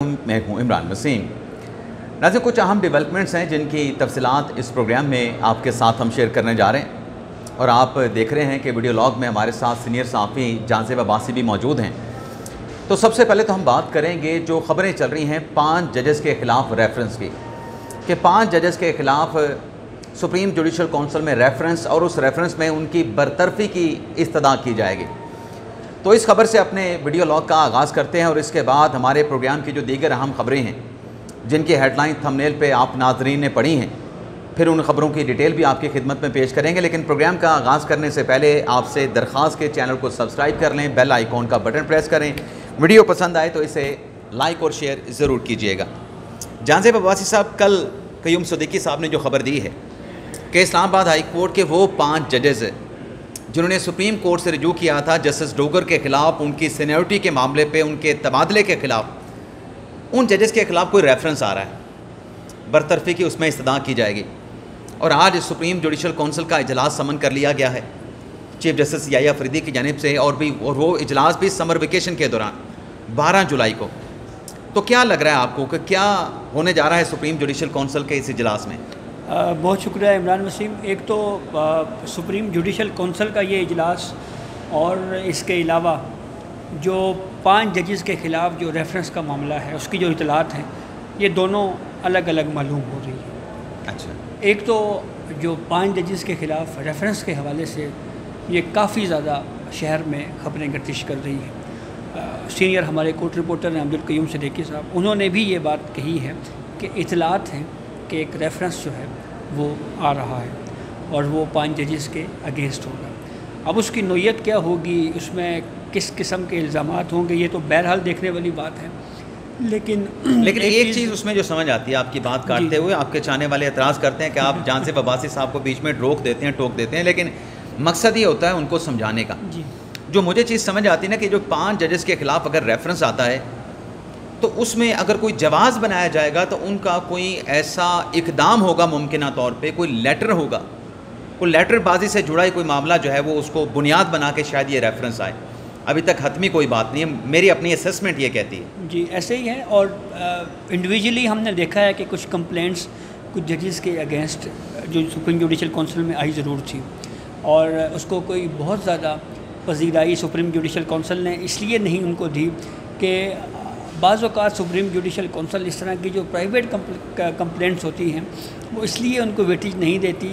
मैं हूं इमरान वसीम। नाज़रीन, कुछ अहम डेवलपमेंट्स हैं जिनकी तफसीलात इस प्रोग्राम में आपके साथ हम शेयर करने जा रहे हैं और आप देख रहे हैं कि वीडियो लॉग में हमारे साथ सीनियर सहाफ़ी जांज़ेब अब्बासी भी मौजूद हैं। तो सबसे पहले तो हम बात करेंगे जो ख़बरें चल रही हैं 5 जजेस के ख़िलाफ़ रेफरेंस की, कि 5 जजेस के ख़िलाफ़ सुप्रीम जुडिशल कौंसिल में रेफरेंस और उस रेफरेंस में उनकी बरतरफ़ी की इस्तदा की जाएगी। तो इस खबर से अपने वीडियो लॉग का आगाज़ करते हैं और इसके बाद हमारे प्रोग्राम की जो दीगर अहम खबरें हैं जिनकी हेडलाइन थंबनेल पे आप नाज़रीन ने पढ़ी हैं, फिर उन खबरों की डिटेल भी आपकी खिदमत में पेश करेंगे। लेकिन प्रोग्राम का आगाज़ करने से पहले आपसे दरख्वास्त के चैनल को सब्सक्राइब कर लें, बेल आइकॉन का बटन प्रेस करें, वीडियो पसंद आए तो इसे लाइक और शेयर ज़रूर कीजिएगा। जांज़ेब अब्बासी साहब, कल क़य्यूम सिद्दीकी साहब ने जो खबर दी है कि इस्लामाबाद हाई कोर्ट के वो 5 जजेस जिन्होंने सुप्रीम कोर्ट से रिजू किया था जस्टिस डोगर के ख़िलाफ़ उनकी सीनियरिटी के मामले पे, उनके तबादले के ख़िलाफ़, उन जजेस के ख़िलाफ़ कोई रेफरेंस आ रहा है, बरतरफ़ी की उसमें इस्तदा की जाएगी। और आज सुप्रीम जुडिशल कौंसिल का इजलास समन कर लिया गया है चीफ जस्टिस याह्या फरीदी की जानिब से, और वो इजलास भी समर वेकेशन के दौरान 12 जुलाई को। तो क्या लग रहा है आपको कि क्या होने जा रहा है सुप्रीम जुडिशल कौंसिल के इस इजलास में? बहुत शुक्रिया इमरान वसीम। एक तो सुप्रीम जुडिशल कौंसिल का ये इजलास और इसके अलावा जो 5 जजेस के ख़िलाफ़ जो रेफरेंस का मामला है उसकी जो इतलात हैं, ये दोनों अलग अलग मालूम हो रही है। अच्छा, एक तो जो 5 जजेस के ख़िलाफ़ रेफरेंस के हवाले से ये काफ़ी ज़्यादा शहर में ख़बरें गर्दिश कर रही हैं। सीनियर हमारे कोर्ट रिपोर्टर हैं अब्दुल क़य्यूम सिद्दीकी साहब, उन्होंने भी ये बात कही है कि इतलात हैं कि एक रेफरेंस जो है वो आ रहा है और वो 5 जजेस के अगेंस्ट होगा। अब उसकी नोयत क्या होगी, उसमें किस किस्म के इल्ज़ामात होंगे, ये तो बहरहाल देखने वाली बात है। लेकिन एक चीज़ उसमें जो समझ आती है, आपकी बात काटते हुए आपके चाहने वाले एतराज़ करते हैं कि आप जांज़ेब अब्बासी साहब को बीच में रोक देते हैं, टोक देते हैं, लेकिन मकसद ये होता है उनको समझाने का। जी, जो मुझे चीज़ समझ आती है ना कि जो 5 जजेस के ख़िलाफ़ अगर रेफरेंस आता है तो उसमें अगर कोई जवाज़ बनाया जाएगा तो उनका कोई ऐसा इक़दाम होगा, मुमकिना तौर पे कोई लेटर होगा, कोई लेटरबाजी से जुड़ा ही कोई मामला जो है वो उसको बुनियाद बना के शायद ये रेफरेंस आए। अभी तक हतमी कोई बात नहीं है, मेरी अपनी असेसमेंट ये कहती है। जी, ऐसे ही है। और इंडिविजुअली हमने देखा है कि कुछ कंप्लेंट्स कुछ जजेस के अगेंस्ट जो सुप्रीम जुडिशल कौंसिल में आई ज़रूर थी और उसको कोई बहुत ज़्यादा पजीराई सुप्रीम जुडिशल कौंसिल ने इसलिए नहीं उनको दी कि बाज़ औक़ात सुप्रीम जुडिशल कौंसिल इस तरह की जो प्राइवेट कंप्लेंट्स होती हैं वो इसलिए उनको वेटेज नहीं देती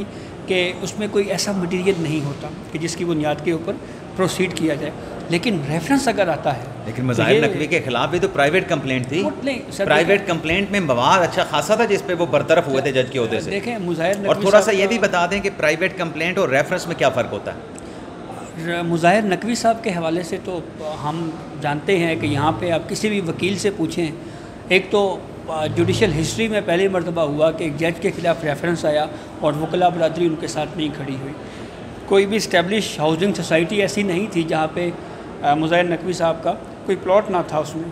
कि उसमें कोई ऐसा मटीरियल नहीं होता कि जिसकी बुनियाद के ऊपर प्रोसीड किया जाए। लेकिन रेफरेंस अगर आता है, लेकिन मज़ाहिर नकवी के ख़िलाफ़ भी तो प्राइवेट कंप्लेंट थी। प्राइवेट कंप्लेंट में मवाद अच्छा खासा था जिस पे वो बरतरफ हुए थे जज की ओहदे से। देखें मुज़ाहिर, और थोड़ा सा ये भी बता दें कि प्राइवेट कंप्लेंट और रेफरेंस में क्या फ़र्क होता है? मुज़ाहिर नकवी साहब के हवाले से तो हम जानते हैं कि यहाँ पे आप किसी भी वकील से पूछें, एक तो जुडिशल हिस्ट्री में पहली मरतबा हुआ कि एक जज के ख़िलाफ़ रेफरेंस आया और वकला बरादरी उनके साथ नहीं खड़ी हुई। कोई भी इस्टेब्लिश हाउसिंग सोसाइटी ऐसी नहीं थी जहाँ पे मुज़ाहिर नकवी साहब का कोई प्लॉट ना था उसमें।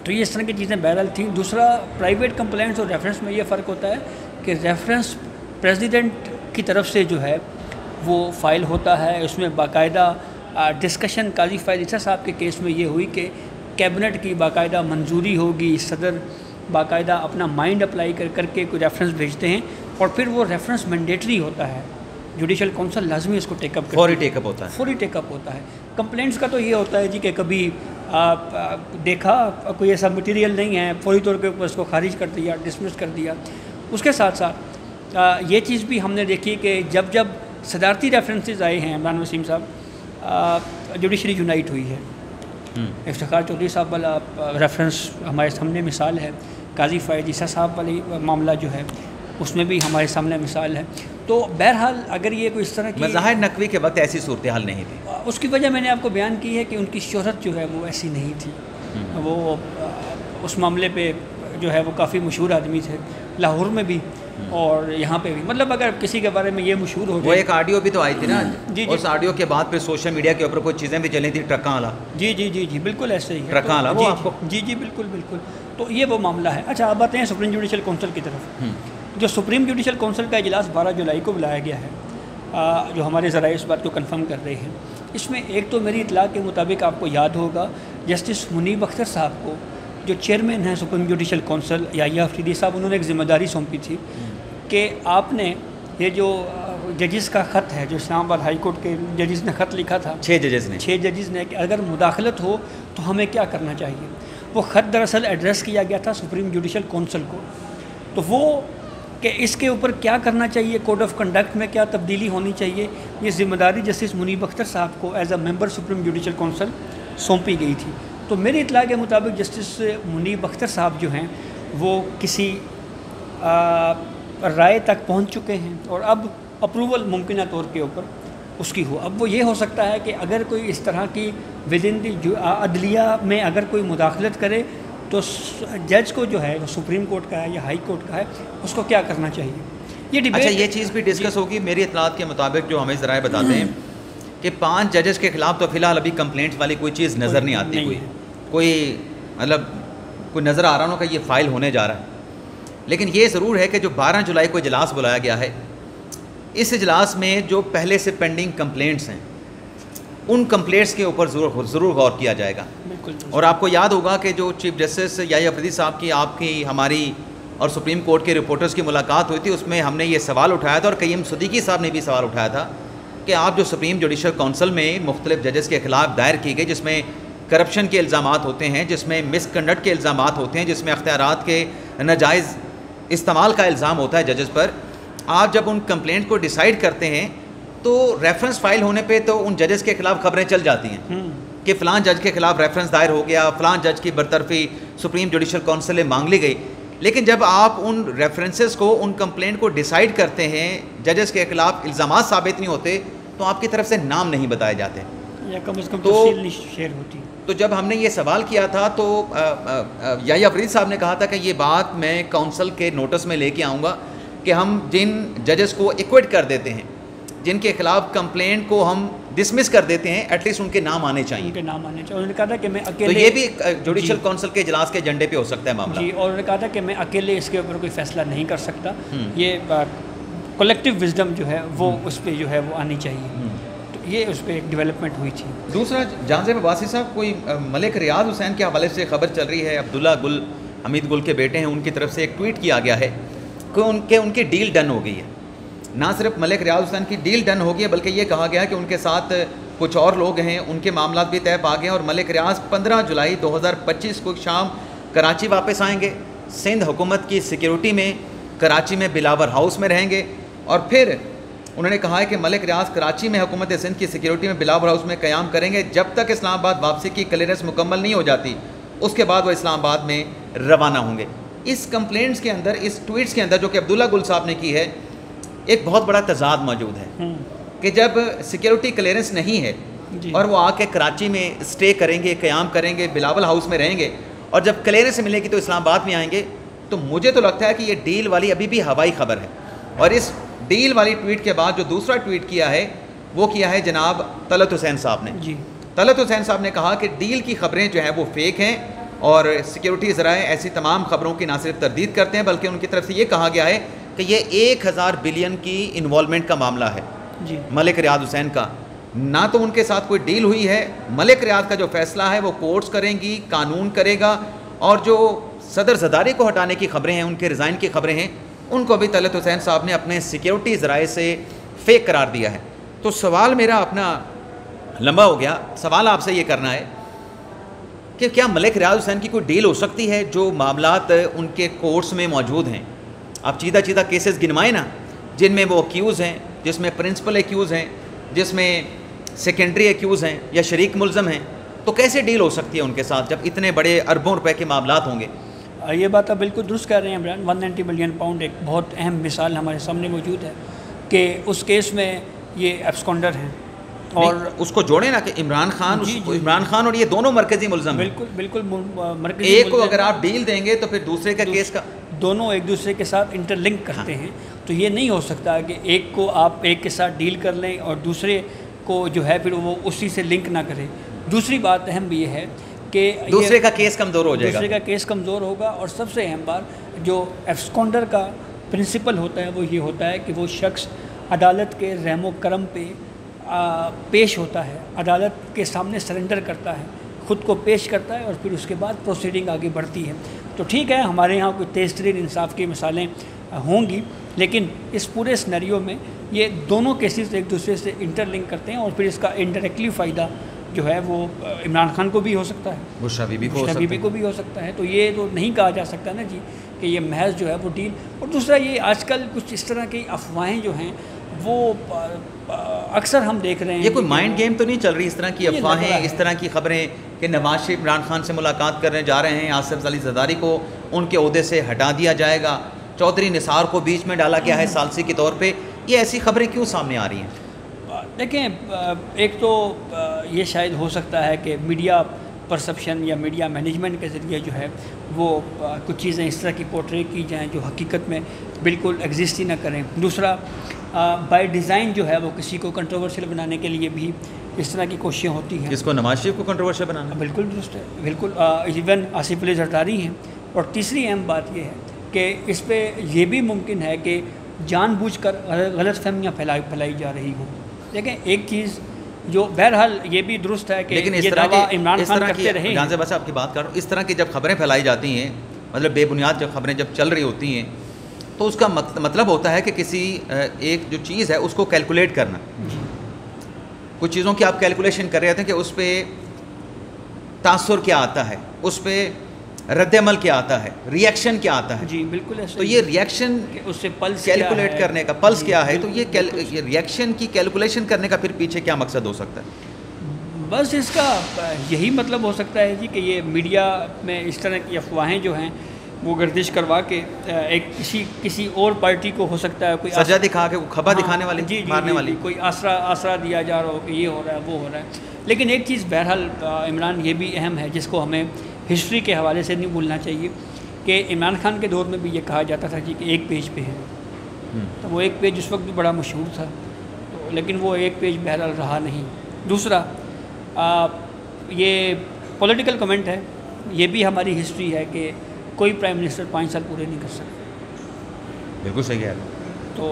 तो ये इस तरह की चीज़ें बहरहाल थी। दूसरा, प्राइवेट कंप्लेंट्स और रेफरेंस में ये फ़र्क होता है कि रेफरेंस प्रेसिडेंट की तरफ से जो है वो फ़ाइल होता है, उसमें बाकायदा डिस्कशन काजी फ़ाइल इसा साहब के केस में ये हुई कि कैबिनेट की बाकायदा मंजूरी होगी, सदर बाकायदा अपना माइंड अप्लाई करके कोई रेफरेंस भेजते हैं और फिर वो रेफरेंस मैंडेटरी होता है। जुडिशल कौंसिल लाजमी इसको टेकअप करती है, फौरी टेकअप होता है। फौरी टेकअप होता है। कंप्लेंट्स का तो ये होता है जी कि कभी देखा कोई ऐसा मटीरियल नहीं है, फौरी तौर के ऊपर उसको खारिज कर दिया, डिसमिस कर दिया। उसके साथ साथ ये चीज़ भी हमने देखी कि जब जब सदारती रेफरेंसेस आए हैं इमरान वसीम साहब, जुडिशरी यूनाइट हुई है। इफ्तिखार चौधरी साहब वाला रेफरेंस हमारे सामने मिसाल है, काजी फ़ायद ईसा साहब वाली मामला जो है उसमें भी हमारे सामने मिसाल है। तो बहरहाल अगर ये कोई इस तरह की, मज़ाहिर नकवी के वक्त ऐसी सूरत हाल नहीं थी, उसकी वजह मैंने आपको बयान की है कि उनकी शोहरत जो है वो ऐसी नहीं थी। वो उस मामले पे जो है वो काफ़ी मशहूर आदमी थे, लाहौर में भी और यहाँ पे भी। मतलब अगर किसी के बारे में ये मशहूर हो, वो एक ऑडियो भी तो आई थी ना जी, उस ऑडियो के बाद फिर सोशल मीडिया के ऊपर कुछ चीज़ें भी चली थी, ट्रक्का वाला। जी जी जी जी बिल्कुल ऐसे ही है। ट्रक्का वाला वो आपको, जी जी बिल्कुल बिल्कुल। तो ये वो मामला है। अच्छा, अब आते हैं सुप्रीम जुडिशल कौंसिल की तरफ। जो सुप्रीम जुडिशल कौंसिल का इजलास 12 जुलाई को बुलाया गया है, जो हमारे ज़राए इस बात को कंफर्म कर रहे हैं, इसमें एक तो मेरी इतला के मुताबिक आपको याद होगा जस्टिस मुनीब अख्तर साहब को जो चेयरमैन हैं supreme judicial council Yahya Afridi साहब, उन्होंने एक ज़िम्मेदारी सौंपी थी कि आपने ये जो जजेस का ख़त है, जो इस्लामाबाद हाई कोर्ट के जजेस ने ख़त लिखा था, 6 जजेस ने, कि अगर मुदाखलत हो तो हमें क्या करना चाहिए। वो ख़त दरअसल एड्रेस किया गया था सुप्रीम जुडिशल काउंसिल को। तो वो कि इसके ऊपर क्या करना चाहिए, कोड ऑफ कंडक्ट में क्या तब्दीली होनी चाहिए, ये ज़िम्मेदारी जस्टिस मुनीब अख्तर साहब को as a member supreme judicial council सौंपी गई थी। तो मेरी इत्तला के मुताबिक जस्टिस मुनीब अख्तर साहब जो हैं वो किसी राय तक पहुंच चुके हैं और अब अप्रूवल मुमकिन तौर के ऊपर उसकी हो। अब वो ये हो सकता है कि अगर कोई इस तरह की विद इन दी अदलिया में अगर कोई मुदाखलत करे तो जज को जो है वो सुप्रीम कोर्ट का है या हाई कोर्ट का है, उसको क्या करना चाहिए, ये डिबेट। अच्छा, ये चीज़ भी डिस्कस होगी। मेरी इत्तलात के मुताबिक जो हमें ज़राए बताते हैं कि 5 जजेस के ख़िलाफ़ तो फ़िलहाल अभी कंप्लेंट्स वाली कोई चीज़ नज़र नहीं आती, कोई मतलब कोई नज़र आ रहा हो कि ये फ़ाइल होने जा रहा है। लेकिन ये ज़रूर है कि जो 12 जुलाई को इजलास बुलाया गया है, इस इजलास में जो पहले से पेंडिंग कंप्लेंट्स हैं उन कंप्लेंट्स के ऊपर ज़रूर गौर किया जाएगा। और आपको याद होगा कि जो चीफ जस्टिस याहिया अफरीदी साहब की, आपकी, हमारी और सुप्रीम कोर्ट के रिपोर्टर्स की मुलाकात हुई थी, उसमें हमने ये सवाल उठाया था और कय्यम सिद्दीकी साहब ने भी सवाल उठाया था कि आप जो सुप्रीम जुडिशल काउंसिल में मुख्तलिफ जजेस के ख़िलाफ़ दायर की गई, जिसमें करप्शन के इल्ज़ामात होते हैं, जिसमें मिसकंडक्ट के इल्ज़ामात होते हैं, जिसमें अख्तियारात के नाजायज़ इस्तेमाल का इल्ज़ाम होता है जजेस पर, आप जब उन कंप्लेंट को डिसाइड करते हैं तो रेफरेंस फाइल होने पे तो उन जजेस के ख़िलाफ़ खबरें चल जाती हैं कि फ़लाँ जज के ख़िलाफ़ रेफरेंस दायर हो गया, फ़लाँ जज की बरतरफी सुप्रीम जुडिशल काउंसिल में मांग ली गई। लेकिन जब आप उन रेफरेंसेस को, उन कंप्लेंट को डिसाइड करते हैं, जजेस के ख़िलाफ़ इल्ज़ामात साबित नहीं होते तो आपकी तरफ से नाम नहीं बताए जाते या कम से कम तफसील शेयर होती। तो जब हमने ये सवाल किया था तो याहिया अफरीदी साहब ने कहा था कि ये बात मैं काउंसिल के नोटिस में लेके आऊँगा कि हम जिन जजेस को इक्विट कर देते हैं, जिनके खिलाफ कंप्लेंट को हम डिसमिस कर देते हैं, एटलीस्ट उनके नाम आने चाहिए। उनके नाम आने चाहिए। उन्होंने कहा था कि मैं अकेले, तो ये भी जुडिशल काउंसिल के इजलास के एजेंडे पे हो सकता है मामला। जी, और उन्होंने कहा था कि मैं अकेले इसके ऊपर कोई फैसला नहीं कर सकता, ये कलेक्टिव विजडम जो है वो उस पर जो है वो आनी चाहिए। तो ये उस पर एक डेवलपमेंट हुई थी। दूसरा, जांजेब अब्बासी साहब, कोई मलिक रियाज हुसैन के हवाले से खबर चल रही है, अब्दुल्ला गुल, हमीद गुल के बेटे हैं, उनकी तरफ से एक ट्वीट किया गया है कि उनकी डील डन हो गई है। ना सिर्फ मलिक रियाज हुसैन की डील डन हो गई है, बल्कि ये कहा गया है कि उनके साथ कुछ और लोग हैं, उनके मामला भी तय पा गए हैं और मलिक रियाज 15 जुलाई 2025 को शाम कराची वापस आएंगे, सिंध हुकूमत की सिक्योरिटी में कराची में बिलावर हाउस में रहेंगे। और फिर उन्होंने कहा है कि मलिक रियाज कराची में हुकूमत सिंध की सिक्योरिटी में बिलावर हाउस में क़याम करेंगे जब तक इस्लामाबाद वापसी की क्लियरेंस मुकम्मल नहीं हो जाती, उसके बाद वो इस्लामाबाद में रवाना होंगे। इस कंप्लेंट्स के अंदर, इस ट्वीट्स के अंदर जो कि अब्दुल्ला गुल साहब ने की है, एक बहुत बड़ा तजाद मौजूद है कि जब सिक्योरिटी क्लियरेंस नहीं है और वो आके कराची में स्टे करेंगे, क़याम करेंगे, बिलावल हाउस में रहेंगे, और जब क्लियरेंस मिलेगी तो इस्लामाबाद में आएंगे, तो मुझे तो लगता है कि ये डील वाली अभी भी हवाई खबर है। और इस डील वाली ट्वीट के बाद जो दूसरा ट्वीट किया है वो किया है जनाब तलत हुसैन साहब ने। जी, तलत हुसैन साहब ने कहा कि डील की खबरें जो हैं वो फेक हैं और सिक्योरिटी ज़राए ऐसी तमाम खबरों की ना सिर्फ तरदीद करते हैं बल्कि उनकी तरफ से ये कहा गया है कि ये 1000 बिलियन की इन्वॉल्वमेंट का मामला है जी, मलिक रियाज हुसैन का। ना तो उनके साथ कोई डील हुई है, मलिक रियाज का जो फैसला है वो कोर्ट्स करेंगी, कानून करेगा, और जो सदर ज़दारी को हटाने की खबरें हैं, उनके रिज़ाइन की खबरें हैं, उनको भी तलत हुसैन साहब ने अपने सिक्योरिटी ज़राए से फेक करार दिया है। तो सवाल मेरा अपना लंबा हो गया, सवाल आपसे ये करना है कि क्या मलिक रियाज हुसैन की कोई डील हो सकती है? जो मामलात उनके कोर्ट्स में मौजूद हैं, आप चीदा चीदा केसेस गिनवाएं ना, जिनमें वो एक्यूज़ हैं, जिसमें प्रिंसिपल एक्यूज़ हैं, जिसमें सेकेंडरी एक्यूज़ हैं या शरीक मुल्ज़म हैं, तो कैसे डील हो सकती है उनके साथ जब इतने बड़े अरबों रुपए के मामलात होंगे? ये बात आप बिल्कुल दुरुस्त कह रहे हैं इमरान। 190 मिलियन पाउंड एक बहुत अहम मिसाल हमारे सामने मौजूद है कि उस केस में ये एब्सकॉन्डर हैं, और उसको जोड़े ना कि इमरान खान और ये दोनों मरकजी मुल्ज़म। बिल्कुल बिल्कुल मरकजी। एक को अगर आप डील देंगे तो फिर दूसरे का केस का, दोनों एक दूसरे के साथ इंटरलिंक करते हैं। तो ये नहीं हो सकता कि एक को आप एक के साथ डील कर लें और दूसरे को जो है फिर वो उसी से लिंक ना करें। दूसरी बात अहम भी ये है कि दूसरे का केस कमज़ोर हो जाएगा, दूसरे का केस कमज़ोर होगा। और सबसे अहम बात, जो एब्सकॉन्डर का प्रिंसिपल होता है वो ये होता है कि वो शख्स अदालत के रहमो करम पे पेश होता है, अदालत के सामने सरेंडर करता है, ख़ुद को पेश करता है और फिर उसके बाद प्रोसीडिंग आगे बढ़ती है। तो ठीक है, हमारे यहाँ कोई तेज़ तरीन इंसाफ की मिसालें होंगी, लेकिन इस पूरे सिनेरियो में ये दोनों केसेस एक दूसरे से इंटरलिंक करते हैं और फिर इसका इनडायरेक्टली फ़ायदा जो है वो इमरान खान को भी हो सकता है, बुशरा बीबी को भी हो सकता है। तो ये तो नहीं कहा जा सकता ना जी कि ये महज जो है वो डील। और दूसरा ये आजकल कुछ इस तरह की अफवाहें जो हैं वो अक्सर हम देख रहे हैं। ये कोई माइंड गेम तो नहीं चल रही, इस तरह की अफवाहें, इस तरह की खबरें कि नवाज शरीफ इमरान खान से मुलाकात करने जा रहे हैं, आसिफ अली जरदारी को उनके ओहदे से हटा दिया जाएगा, चौधरी निसार को बीच में डाला गया है सालसी के तौर पे, ये ऐसी खबरें क्यों सामने आ रही हैं? देखें, एक तो ये शायद हो सकता है कि मीडिया परसेप्शन या मीडिया मैनेजमेंट के ज़रिए जो है वो कुछ चीज़ें इस तरह की पोर्ट्रे की जाएँ जो हकीकत में बिल्कुल एग्जिस्ट ही ना करें। दूसरा, बाय डिज़ाइन जो है वो किसी को कंट्रोवर्शियल बनाने के लिए भी इस तरह की कोशिशें होती हैं। इसको नवाज शरीफ को कंट्रोवर्शियल बनाना? बिल्कुल दुरुस्त है, बिल्कुल। इवन आसिफ अली जरदारी हैं। और तीसरी अहम बात यह है कि इस पर यह भी मुमकिन है कि जानबूझकर गलतफहमियाँ फैलाई जा रही हों। देखें, एक चीज़ जो बहरहाल ये भी दुरुस्त है कि लेकिन ये दावा इमरान खान करते रहे। जान से बस आपकी बात कर रहा हूँ, इस तरह की जब खबरें फैलाई जाती हैं, मतलब बेबुनियाद जब खबरें जब चल रही होती हैं, तो उसका मतलब होता है कि किसी एक जो चीज़ है उसको कैलकुलेट करना। कुछ चीज़ों की आप कैलकुलेशन कर रहे थे कि उस पर तासुर क्या आता है, उस पर रद्दअमल क्या आता है, रिएक्शन क्या आता है। जी बिल्कुल ऐसा। तो ये रिएक्शन उससे पल्स कैलकुलेट करने का, पल्स क्या है, तो ये रिएक्शन की कैलकुलेशन करने का फिर पीछे क्या मकसद हो सकता है? बस इसका यही मतलब हो सकता है जी कि ये मीडिया में इस तरह की अफवाहें जो हैं वो गर्दिश करवा के एक किसी और पार्टी को हो सकता है कोई सजा दिखा के, खबर दिखाने वाली, जी मारने वाली, कोई आसरा दिया जा रहा हो कि ये हो रहा है वो हो रहा है। लेकिन एक चीज़ बहरहाल इमरान ये भी अहम है जिसको हमें हिस्ट्री के हवाले से नहीं भूलना चाहिए कि इमरान खान के दौर में भी ये कहा जाता था जी कि एक पेज पे है। तो वो एक पेज उस वक्त भी बड़ा मशहूर था, तो लेकिन वो एक पेज बहरहाल रहा नहीं। दूसरा, ये पॉलिटिकल कमेंट है, ये भी हमारी हिस्ट्री है कि कोई प्राइम मिनिस्टर 5 साल पूरे नहीं कर सकता। बिल्कुल सही है। तो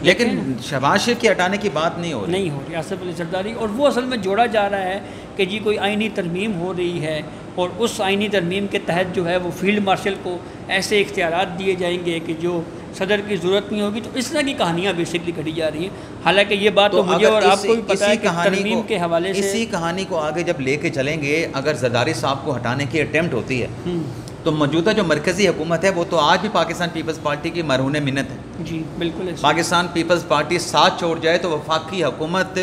लेकिन शहबाज शरीफ की हटाने की बात नहीं हो रही आसिफ अली जरदारी, और वो असल में जोड़ा जा रहा है कि जी कोई आइनी तरमीम हो रही है और उस आइनी तरमीम के तहत जो है वो फील्ड मार्शल को ऐसे इख्तियारात दिए जाएंगे कि जो सदर की ज़रूरत नहीं होगी। तो इस तरह की कहानियाँ बेसिकली घड़ी जा रही हैं। हालांकि ये बात तो मुझे और आपको भी पता है कि तरमीम के हवाले से इसी कहानी को आगे जब लेके चलेंगे, अगर जरदारी साहब को हटाने की अटेम्प्ट होती है तो मौजूदा जो मरकज़ी हुकूमत है वो तो आज भी पाकिस्तान पीपल्स पार्टी की मरहून मिन्नत है। जी बिल्कुल। पाकिस्तान पीपल्स पार्टी साथ छोड़ जाए तो वफाकी हुकूमत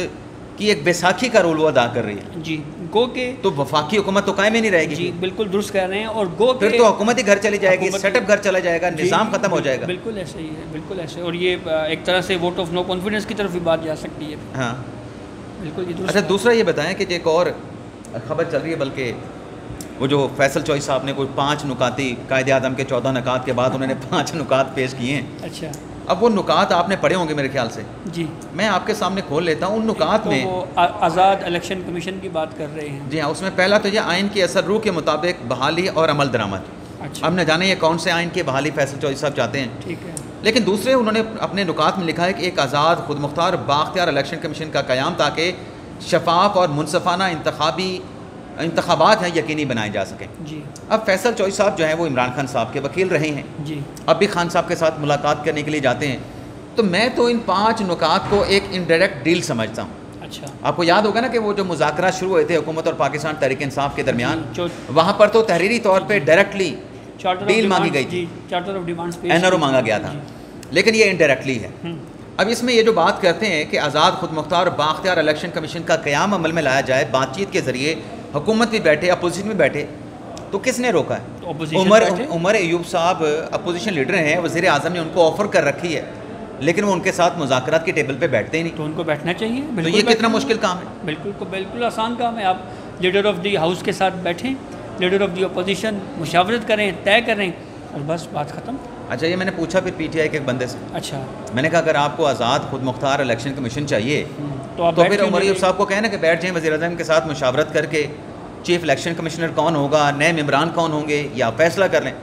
की एक बैसाखी का रोल अदा कर रही है। जी, गो के तो वफाकी हुकूमत तो कायम ही नहीं रहेगी। जी बिल्कुल दुरुस्त कह रहे हैं। और गो फिर तो हुकूमत ही घर चली जाएगी, सेटअप घर चला जाएगा, निज़ाम ख़त्म हो जाएगा। बिल्कुल ऐसे ही है, बिल्कुल ऐसे। और ये एक तरह से वोट ऑफ नो कॉन्फिडेंस की तरफ भी बात जा सकती है। हाँ बिल्कुल। अच्छा, दूसरा ये बताएं कि एक और खबर चल रही है, बल्कि वो जो फैसल चॉइस साहब ने कोई 5 नुकाती कायदे आज़म के 14 नुकात के बाद उन्होंने 5 नुकात पेश किए हैं। अच्छा, अब वो नुकात आपने पढ़े होंगे मेरे ख्याल से। जी, मैं आपके सामने खोल लेता हूँ। उन नुकात में वो आज़ाद इलेक्शन कमीशन की बात कर रहे हैं। जी हाँ, उसमें पहला तो ये आइन के असर रूह के मुताबिक बहाली और अमल दरामद। अच्छा, अब न जाने ये कौन से आइन की बहाली फैसल चॉइस साहब चाहते हैं। ठीक है। लेकिन दूसरे उन्होंने अपने नुकात में लिखा है कि एक आज़ाद खुद मुख्तार बाख्तियार इलेक्शन कमीशन का क़याम ताकि शफाफ और मुनसफाना इंतखाबात हैं यकीनी बनाए जा सकें। जी। अब फैसल चॉइस साहब जो हैं वो इमरान खान साहब के वकील रहे हैं। जी। अब भी खान साहब के साथ मुलाकात करने के लिए जाते हैं। तो मैं तो इन 5 नुकात को एक इनडायरेक्ट डील समझता हूँ। अच्छा, आपको याद होगा ना कि वो जो मुज़ाकरा शुरू हुए थे हुकूमत और पाकिस्तान तहरीक इंसाफ के दरमियान, वहाँ पर तो तहरीरी तौर पर डायरेक्टली डील मांगी गई थी, चार्टर ऑफ डिमांड्स एनआरओ मांगा गया था, लेकिन ये इनडायरेक्टली है। अब इसमें ये जो बात करते हैं कि आज़ाद खुद मुख्तार और बाख्तियार इलेक्शन कमीशन का क़याम अमल में लाया जाए, बातचीत के ज़रिए हुकूमत भी बैठे, अपोजिशन में बैठे, तो किसने रोका है? उमर अयूब साहब अपोजिशन लीडर हैं, वज़ीर आज़म ने उनको ऑफ़र कर रखी है, लेकिन वो उनके साथ मुज़ाकरात की टेबल पे बैठते ही नहीं। तो उनको बैठना चाहिए। तो ये कितना मुश्किल काम है? बिल्कुल आसान काम है। आप लीडर ऑफ दी हाउस के साथ बैठें, लीडर ऑफ दी अपोजिशन मुशावरत करें, तय करें और बस बात ख़त्म। अच्छा, ये मैंने पूछा फिर पीटीआई के एक बंदे से। अच्छा, मैंने कहा अगर आपको आज़ाद खुद मुख्तार इलेक्शन कमीशन चाहिए तो फिर उमर अयूब साहब को कहना कि बैठ जाएँ वज़ीर आज़म के साथ मुशावरत करके, चीफ इलेक्शन कमिश्नर कौन होगा, नए मेम्बरान कौन होंगे, या फैसला कर लें।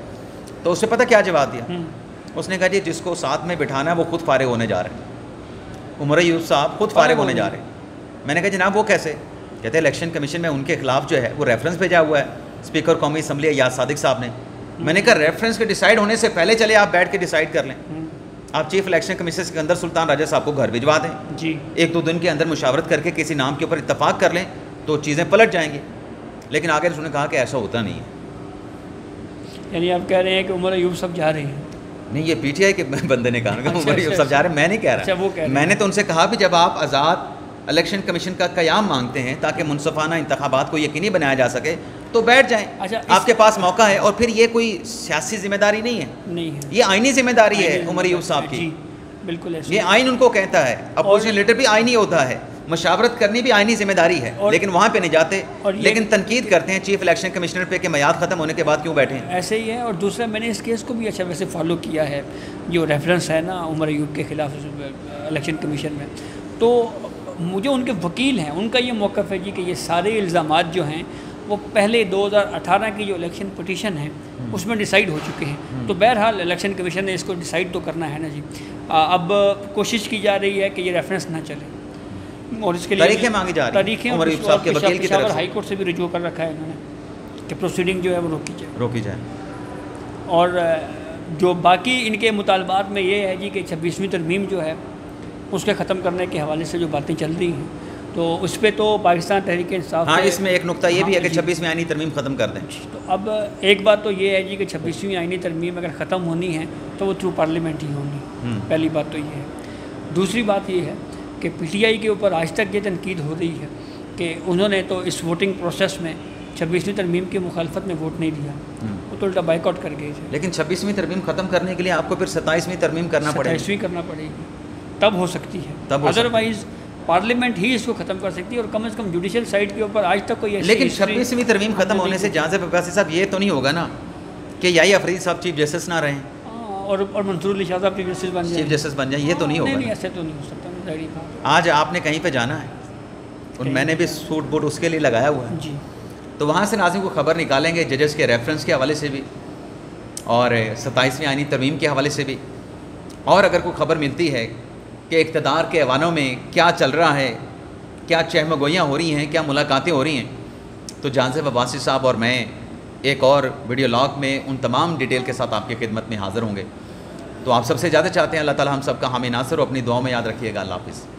तो उससे पता क्या जवाब दिया? उसने कहा जी जिसको साथ में बिठाना है वो खुद फारिग होने जा रहे हैं। उमर अयूब साहब खुद फारिग होने जा रहे हैं। मैंने कहा जनाब वो कैसे? कहते हैं इलेक्शन कमीशन में उनके खिलाफ जो है वो रेफरेंस भेजा हुआ है स्पीकर कौमी असम्बली अयाज सादिक साहब ने। मैंने कहा रेफरेंस के डिसाइड होने से पहले चले आप बैठ के डिसाइड कर लें। आप chief election commission Sikandar Sultan Raja साहब को घर भिजवा दें जी, 1-2 दिन के अंदर मुशावरत करके किसी नाम के ऊपर इत्तफाक कर लें तो चीज़ें पलट जाएंगी। लेकिन आगे उन्होंने कहा कि ऐसा होता नहीं है। यानी आप कह रहे हैं कि उमर अयूब सब जा रहे हैं? नहीं, ये पीटीआई के बंदे ने कहा उमर अयूब सब जा रहे हैं, मैं नहीं कह रहा। मैंने तो उनसे कहा भी जब आप आज़ाद इलेक्शन कमीशन का क़याम मांगते हैं ताकि मुनसफाना इंतखाबात को यकीनी बनाया जा सके तो बैठ जाएं। अच्छा, आपके पास मौका है। और फिर ये कोई सियासी जिम्मेदारी नहीं है, ये आईनी जिम्मेदारी है उमर अयूब साहब की। बिल्कुल ये आइन उनको कहता है। अपोजिशन लीडर भी आईनी होता है, मशावरत करनी भी आईनी जिम्मेदारी है, लेकिन वहाँ पे नहीं जाते। लेकिन तनकीद करते हैं चीफ इलेक्शन कमिश्नर पे कि मियाद ख़त्म होने के बाद क्यों बैठे हैं। ऐसे ही है। और दूसरा, मैंने इस केस को भी अच्छा वैसे फॉलो किया है, जो रेफरेंस है ना उमर अयूब के खिलाफ इलेक्शन कमीशन में, तो मुझे उनके वकील हैं, उनका ये मौक़िफ़ है जी कि ये सारे इल्ज़ामात जो हैं वो पहले 2018 की जो इलेक्शन पिटीशन है उसमें डिसाइड हो चुके हैं। तो बहरहाल इलेक्शन कमीशन ने इसको डिसाइड तो करना है ना जी। अब कोशिश की जा रही है कि ये रेफरेंस ना चले और इसके लिए तारीखें मांगी जा रही हैं। उमर अयूब साहब के वकील की तरफ से हाई कोर्ट से भी रिजू कर रखा है इन्होंने कि प्रोसीडिंग जो है वो रोकी जाए। और जो बाकी इनके मुतालबात में ये है जी कि 26वीं तरमीम जो है उसके ख़त्म करने के हवाले से जो बातें चल रही हैं, तो उस पर तो पाकिस्तान तहरीक इंसाफ, हाँ, इसमें एक नुक्ता ये भी है कि 26वीं आईनी तरमीम ख़त्म कर दें। तो अब एक बात तो ये है जी कि 26वीं आईनी तरमीम अगर ख़त्म होनी है तो वो थ्रू पार्लियामेंट ही होनी। पहली बात तो ये है। दूसरी बात ये है कि पीटीआई के ऊपर आज तक ये तनकीद हो रही है कि उन्होंने तो इस वोटिंग प्रोसेस में 26वीं तरमीम की मुखालफत में वोट नहीं दिया, वो तो उल्टा बाइकआउट कर गए थे। लेकिन 26वीं तरमीम ख़त्म करने के लिए आपको फिर 27वीं तरमीम करना पड़ेगी। 27वीं करना पड़ेगी, तब हो सकती है। अदरवाइज़ पार्लियामेंट ही इसको ख़त्म कर सकती है। और कम से कम जुडिशियल साइड के ऊपर आज तक कोई, लेकिन 26वीं तरमीम ख़त्म होने से जांज़ेब अब्बासी साहब ये तो नहीं होगा ना कि याही अफरीदी साहब चीफ जस्टिस ना रहें और मंसूर अली शाह साहब चीफ जस्टिस बन जाए, ये तो नहीं होगा। नहीं, ऐसे तो नहीं हो सकता। आज आपने कहीं पे जाना है और मैंने भी सूट बूट उसके लिए लगाया हुआ है जी, तो वहाँ से नाज़रीन को खबर निकालेंगे जजेस के रेफरेंस के हवाले से भी और 27वीं आईनी तरमीम के हवाले से भी। और अगर कोई खबर मिलती है कि इक़्तिदार के ऐवानों में क्या चल रहा है, क्या चहमगोइयाँ हो रही हैं, क्या मुलाकातें हो रही हैं, तो जांज़ेब अब्बासी साहब और मैं एक और वीडियो लॉग में उन तमाम डिटेल के साथ आपकी खिदमत में हाज़िर होंगे। तो आप सबसे ज़्यादा चाहते हैं अल्लाह ताला हम सबका हामी नासिर और अपनी दुआओं में याद रखिएगा। अल्लाह हाफ़िज़।